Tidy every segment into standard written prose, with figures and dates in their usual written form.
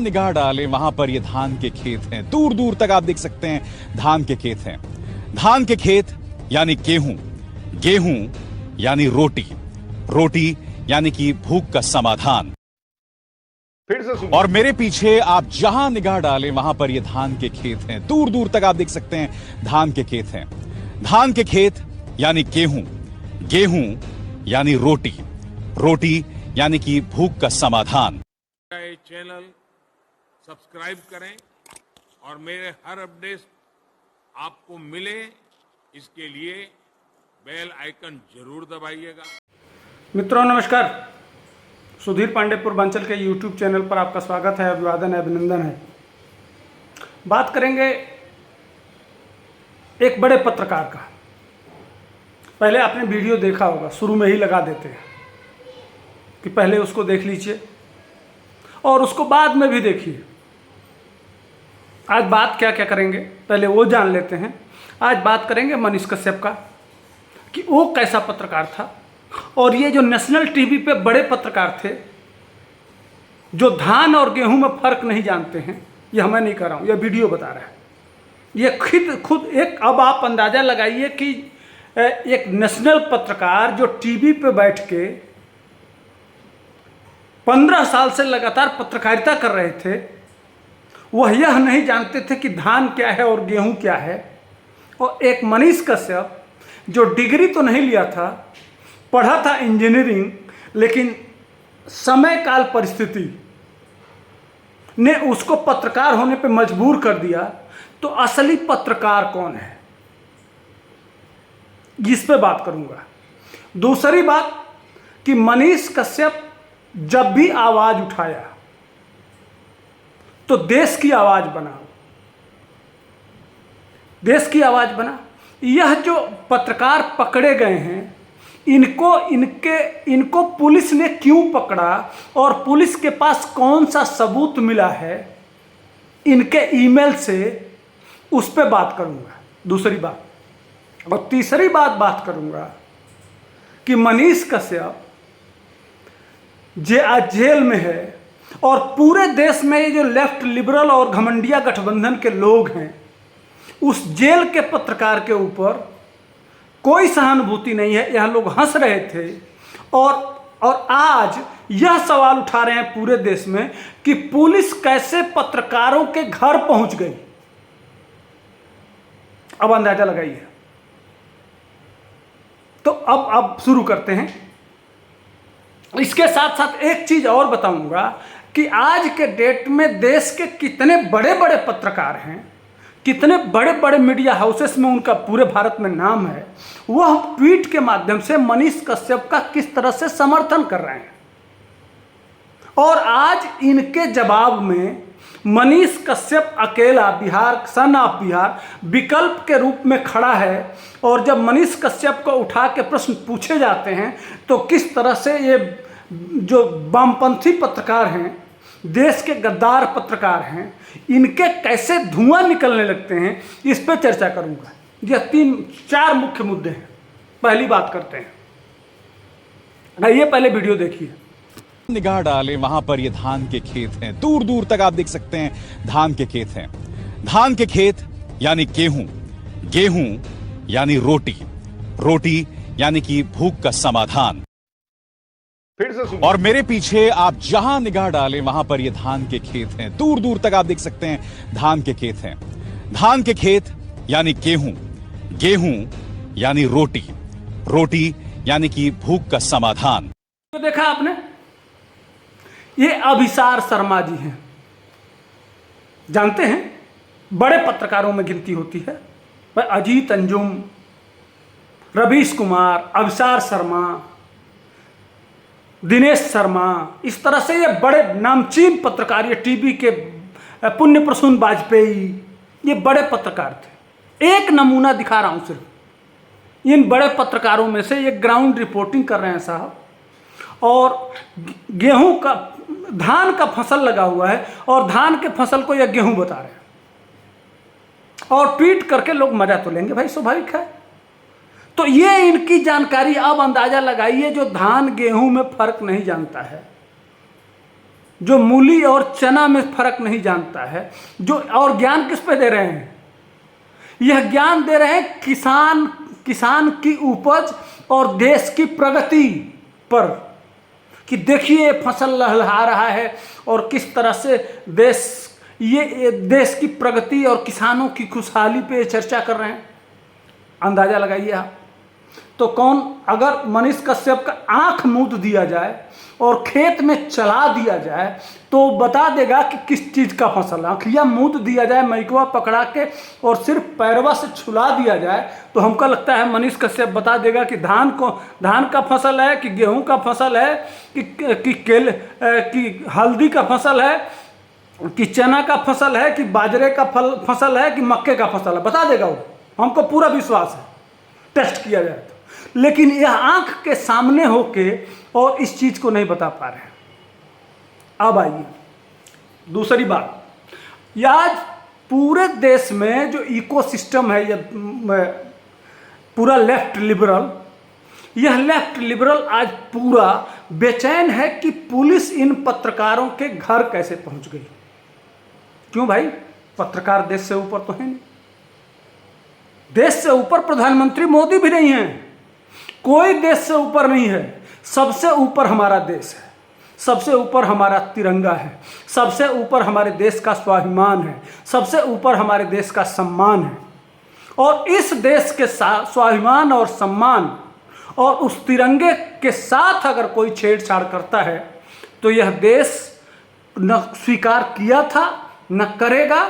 निगाह डालें वहां पर ये धान के खेत हैं। दूर दूर तक आप देख सकते हैं धान के खेत हैं। धान के खेत यानी गेहूं, गेहूं यानी रोटी, रोटी यानी कि भूख का समाधान। फिर से सुनिए। और मेरे पीछे आप जहां निगाह डालें वहां पर ये धान के खेत हैं। दूर दूर तक आप देख सकते हैं धान के खेत हैं। धान के खेत यानी गेहूं, गेहूं यानी रोटी, रोटी यानी कि भूख का समाधान। चैनल सब्सक्राइब करें और मेरे हर अपडेट आपको मिले इसके लिए बेल आइकन जरूर दबाइएगा। मित्रों नमस्कार, सुधीर पांडे पूर्वांचल के YouTube चैनल पर आपका स्वागत है, अभिवादन है, अभिनंदन है। बात करेंगे एक बड़े पत्रकार का। पहले आपने वीडियो देखा होगा, शुरू में ही लगा देते हैं कि पहले उसको देख लीजिए और उसको बाद में भी देखिए। आज बात क्या क्या करेंगे पहले वो जान लेते हैं। आज बात करेंगे मनीष कश्यप का कि वो कैसा पत्रकार था, और ये जो नेशनल टीवी पे बड़े पत्रकार थे जो धान और गेहूं में फर्क नहीं जानते हैं, ये मैं नहीं कर रहा हूँ, ये वीडियो बता रहा है। ये खुद एक, अब आप अंदाज़ा लगाइए कि एक नेशनल पत्रकार जो टीवी पे बैठ के 15 साल से लगातार पत्रकारिता कर रहे थे, वह यह नहीं जानते थे कि धान क्या है और गेहूं क्या है। और एक मनीष कश्यप जो डिग्री तो नहीं लिया था, पढ़ा था इंजीनियरिंग, लेकिन समय काल परिस्थिति ने उसको पत्रकार होने पे मजबूर कर दिया। तो असली पत्रकार कौन है, इस पे बात करूंगा। दूसरी बात कि मनीष कश्यप जब भी आवाज उठाया तो देश की आवाज बना, देश की आवाज बना। यह जो पत्रकार पकड़े गए हैं, इनको पुलिस ने क्यों पकड़ा और पुलिस के पास कौन सा सबूत मिला है इनके ईमेल से, उस पर बात करूंगा। दूसरी बात और तीसरी बात करूंगा कि मनीष कश्यप आज जेल में है और पूरे देश में ये जो लेफ्ट लिबरल और घमंडिया गठबंधन के लोग हैं, उस जेल के पत्रकार के ऊपर कोई सहानुभूति नहीं है। यह लोग हंस रहे थे और आज यह सवाल उठा रहे हैं पूरे देश में कि पुलिस कैसे पत्रकारों के घर पहुंच गई। अब अंदाजा लगाइए। तो अब शुरू करते हैं। इसके साथ साथ एक चीज और बताऊंगा कि आज के डेट में देश के कितने बड़े बड़े पत्रकार हैं, कितने बड़े बड़े मीडिया हाउसेस में उनका पूरे भारत में नाम है, वह ट्वीट के माध्यम से मनीष कश्यप का किस तरह से समर्थन कर रहे हैं। और आज इनके जवाब में मनीष कश्यप अकेला बिहार, सन ऑफ बिहार, विकल्प के रूप में खड़ा है। और जब मनीष कश्यप को उठा के प्रश्न पूछे जाते हैं तो किस तरह से ये जो वामपंथी पत्रकार हैं, देश के गद्दार पत्रकार हैं, इनके कैसे धुआं निकलने लगते हैं, इस पर चर्चा करूंगा। यह 3-4 मुख्य मुद्दे हैं। पहली बात करते हैं, आइए पहले वीडियो देखिए। निगाह डालें वहां पर ये धान के खेत हैं। दूर दूर तक आप देख सकते हैं धान के खेत हैं। धान के खेत यानी गेहूं, गेहूं यानी रोटी, रोटी यानी कि भूख का समाधान। फिर से सुनिए। और मेरे पीछे आप जहां निगाह डालें वहां पर ये धान के खेत हैं। दूर दूर तक आप देख सकते हैं धान के खेत हैं। धान के खेत यानी गेहूं, गेहूं यानी रोटी, रोटी यानी कि भूख का समाधान। तो देखा आपने, ये अभिसार शर्मा जी हैं, जानते हैं बड़े पत्रकारों में गिनती होती है। भाई अजीत अंजुम, रवीश कुमार, अभिसार शर्मा, दिनेश शर्मा, इस तरह से ये बड़े नामचीन पत्रकार, ये टीवी के पुण्य प्रसून वाजपेयी, ये बड़े पत्रकार थे। एक नमूना दिखा रहा हूं सिर्फ। इन बड़े पत्रकारों में से ये ग्राउंड रिपोर्टिंग कर रहे हैं साहब, और गेहूं का, धान का फसल लगा हुआ है और धान के फसल को यह गेहूं बता रहे हैं, और ट्वीट करके लोग मजा तो लेंगे भाई, स्वाभाविक है। तो ये इनकी जानकारी। अब अंदाजा लगाइए, जो धान गेहूं में फर्क नहीं जानता है, जो मूली और चना में फर्क नहीं जानता है, जो और ज्ञान किस पे दे रहे हैं? यह ज्ञान दे रहे हैं किसान की उपज और देश की प्रगति पर, कि देखिए फसल लहलहा रहा है और किस तरह से देश की प्रगति और किसानों की खुशहाली पे चर्चा कर रहे हैं। अंदाजा लगाइए आप। तो कौन, अगर मनीष कश्यप का आंख मूंद दिया जाए और खेत में चला दिया जाए तो बता देगा कि किस चीज़ का फसल। आँखियाँ मूंद दिया जाए, मैकवा पकड़ा के और सिर्फ पैरवा से छुला दिया जाए तो हमको लगता है मनीष कश्यप बता देगा कि धान का फसल है, कि गेहूं का फसल है, कि हल्दी का फसल है, कि चना का फसल है, कि बाजरे का फसल है, कि मक्के का फसल है, बता देगा वो। हमको पूरा विश्वास है, टेस्ट किया जाए तो। लेकिन यह आंख के सामने होके और इस चीज को नहीं बता पा रहे हैं। अब आइए दूसरी बात, आज पूरे देश में जो इकोसिस्टम है, यह पूरा लेफ्ट लिबरल, यह लेफ्ट लिबरल आज पूरा बेचैन है कि पुलिस इन पत्रकारों के घर कैसे पहुंच गई। क्यों भाई? पत्रकार देश से ऊपर तो है नहीं। देश से ऊपर प्रधानमंत्री मोदी भी नहीं है, कोई देश से ऊपर नहीं है। सबसे ऊपर हमारा देश है, सबसे ऊपर हमारा तिरंगा है, सबसे ऊपर हमारे देश का स्वाभिमान है, सबसे ऊपर हमारे देश का सम्मान है। और इस देश के स्वाभिमान और सम्मान और उस तिरंगे के साथ अगर कोई छेड़छाड़ करता है तो यह देश न स्वीकार किया था, न करेगा,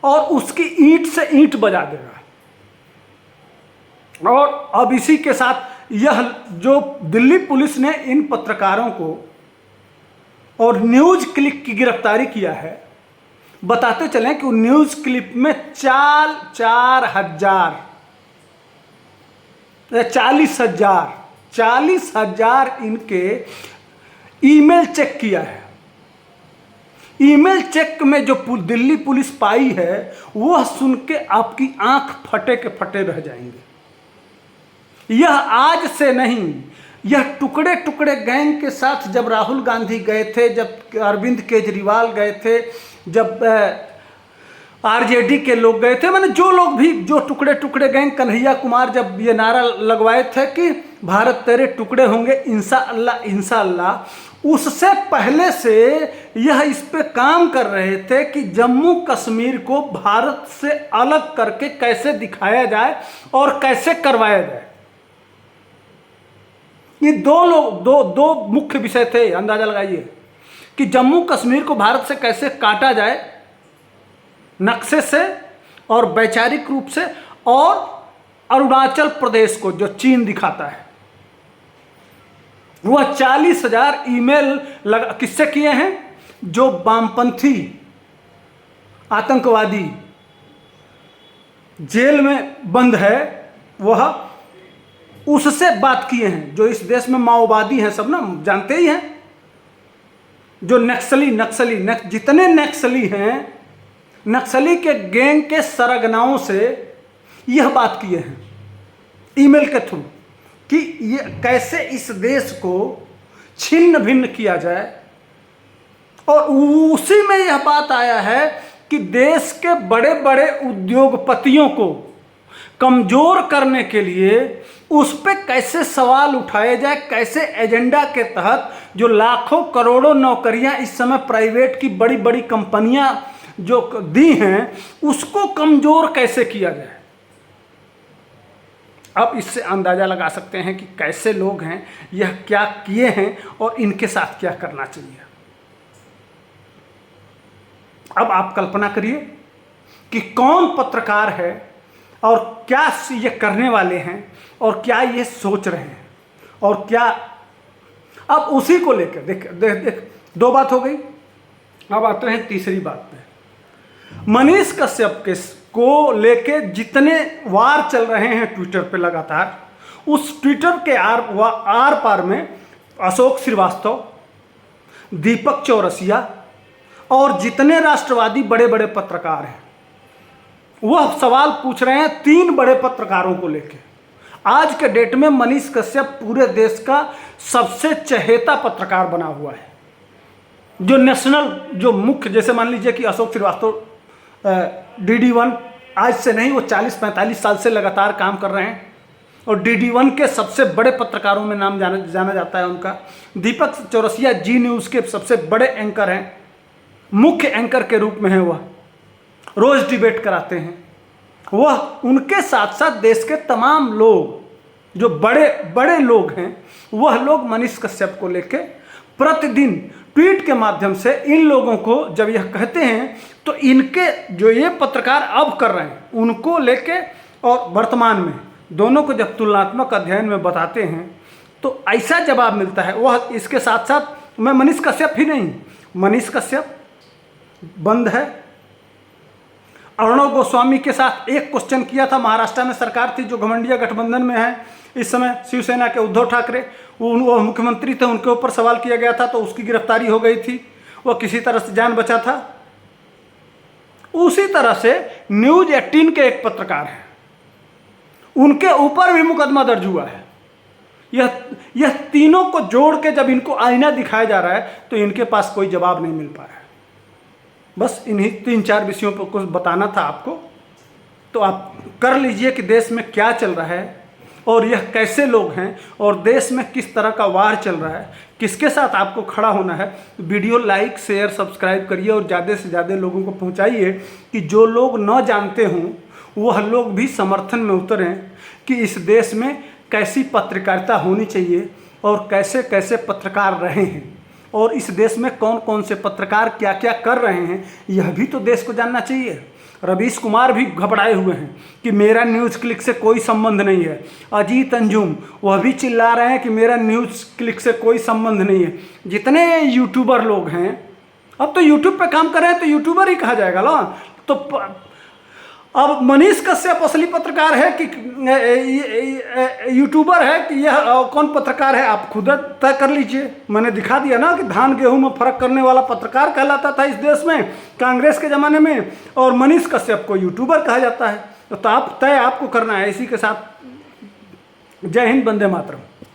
और उसकी ईंट से ईंट बजा देगा। और अब इसी के साथ यह जो दिल्ली पुलिस ने इन पत्रकारों को और न्यूज क्लिप की गिरफ्तारी किया है, बताते चलें कि न्यूज क्लिप में 40,000 इनके ईमेल चेक किया है। ईमेल चेक में जो दिल्ली पुलिस पाई है वह सुन के आपकी आंख फटे के फटे रह जाएंगे। यह आज से नहीं, यह टुकड़े टुकड़े गैंग के साथ जब राहुल गांधी गए थे, जब अरविंद केजरीवाल गए थे, जब आरजेडी के लोग गए थे, मैंने जो लोग भी, जो टुकड़े टुकड़े गैंग, कन्हैया कुमार जब ये नारा लगवाए थे कि भारत तेरे टुकड़े होंगे इंशाअल्लाह इंशाअल्लाह, उससे पहले से यह इस पे काम कर रहे थे कि जम्मू कश्मीर को भारत से अलग करके कैसे दिखाया जाए और कैसे करवाया जाए। ये दो मुख्य विषय थे। अंदाजा लगाइए कि जम्मू कश्मीर को भारत से कैसे काटा जाए, नक्शे से और वैचारिक रूप से, और अरुणाचल प्रदेश को जो चीन दिखाता है, वह 40,000 ईमेल किससे किए हैं? जो वामपंथी आतंकवादी जेल में बंद है वह, उससे बात किए हैं। जो इस देश में माओवादी हैं, सब ना जानते ही हैं, जो नक्सली जितने नक्सली हैं, नक्सली के गैंग के सरगनाओं से यह बात किए हैं ईमेल के थ्रू कि ये कैसे इस देश को छिन्न भिन्न किया जाए। और उसी में यह बात आया है कि देश के बड़े बड़े उद्योगपतियों को कमजोर करने के लिए उस पर कैसे सवाल उठाए जाए, कैसे एजेंडा के तहत जो लाखों करोड़ों नौकरियां इस समय प्राइवेट की बड़ी बड़ी कंपनियां जो दी हैं उसको कमजोर कैसे किया जाए। अब इससे अंदाजा लगा सकते हैं कि कैसे लोग हैं, यह क्या किए हैं और इनके साथ क्या करना चाहिए। अब आप कल्पना करिए कि कौन पत्रकार है और क्या ये करने वाले हैं और क्या ये सोच रहे हैं और क्या। अब उसी को लेकर देख दो बात हो गई। अब आते हैं तीसरी बात पे। मनीष कश्यप को लेके जितने वार चल रहे हैं ट्विटर पे लगातार, उस ट्विटर के आर पार में अशोक श्रीवास्तव, दीपक चौरसिया और जितने राष्ट्रवादी बड़े बड़े पत्रकार हैं वह सवाल पूछ रहे हैं 3 बड़े पत्रकारों को लेके। आज के डेट में मनीष कश्यप पूरे देश का सबसे चहेता पत्रकार बना हुआ है। जो नेशनल, जो मुख्य, जैसे मान लीजिए कि अशोक श्रीवास्तव DD1 आज से नहीं, वो 40-45 साल से लगातार काम कर रहे हैं और DD1 के सबसे बड़े पत्रकारों में नाम जाना जाता है उनका। दीपक चौरसिया जी न्यूज़ के सबसे बड़े एंकर हैं, मुख्य एंकर के रूप में है, वह रोज़ डिबेट कराते हैं। वह उनके साथ साथ देश के तमाम लोग जो बड़े बड़े लोग हैं, वह लोग मनीष कश्यप को लेके प्रतिदिन ट्वीट के माध्यम से इन लोगों को जब यह कहते हैं तो इनके जो ये पत्रकार अब कर रहे हैं उनको लेके और वर्तमान में दोनों को जब तुलनात्मक अध्ययन में बताते हैं तो ऐसा जवाब मिलता है। वह इसके साथ साथ मैं मनीष कश्यप ही नहीं, मनीष कश्यप बंद है। अर्णव गोस्वामी के साथ एक क्वेश्चन किया था, महाराष्ट्र में सरकार थी जो घमंडिया गठबंधन में है इस समय, शिवसेना के उद्धव ठाकरे, वो मुख्यमंत्री थे, उनके ऊपर सवाल किया गया था तो उसकी गिरफ्तारी हो गई थी, वह किसी तरह से जान बचा था। उसी तरह से न्यूज़ 18 के एक पत्रकार हैं, उनके ऊपर भी मुकदमा दर्ज हुआ है। यह तीनों को जोड़ के जब इनको आईना दिखाया जा रहा है तो इनके पास कोई जवाब नहीं मिल पा रहा है। बस इन्हीं 3-4 विषयों पर कुछ बताना था आपको, तो आप कर लीजिए कि देश में क्या चल रहा है और यह कैसे लोग हैं और देश में किस तरह का वार चल रहा है, किसके साथ आपको खड़ा होना है। वीडियो लाइक शेयर सब्सक्राइब करिए और ज़्यादा से ज़्यादा लोगों को पहुंचाइए कि जो लोग न जानते हों वह लोग भी समर्थन में उतरें कि इस देश में कैसी पत्रकारिता होनी चाहिए और कैसे कैसे पत्रकार रहे हैं और इस देश में कौन कौन से पत्रकार क्या क्या कर रहे हैं, यह भी तो देश को जानना चाहिए। रवीश कुमार भी घबराए हुए हैं कि मेरा न्यूज़ क्लिक से कोई संबंध नहीं है। अजीत अंजुम वह भी चिल्ला रहे हैं कि मेरा न्यूज़ क्लिक से कोई संबंध नहीं है। जितने यूट्यूबर लोग हैं, अब तो यूट्यूब पे काम कर रहे हैं तो यूट्यूबर ही कहा जाएगा ना। तो अब मनीष कश्यप असली पत्रकार है कि यूट्यूबर है कि यह कौन पत्रकार है, आप खुद तय कर लीजिए। मैंने दिखा दिया ना कि धान गेहूं में फर्क करने वाला पत्रकार कहलाता था इस देश में कांग्रेस के ज़माने में, और मनीष कश्यप को यूट्यूबर कहा जाता है। तो आप तय आपको करना है। इसी के साथ जय हिंद, वंदे मातरम।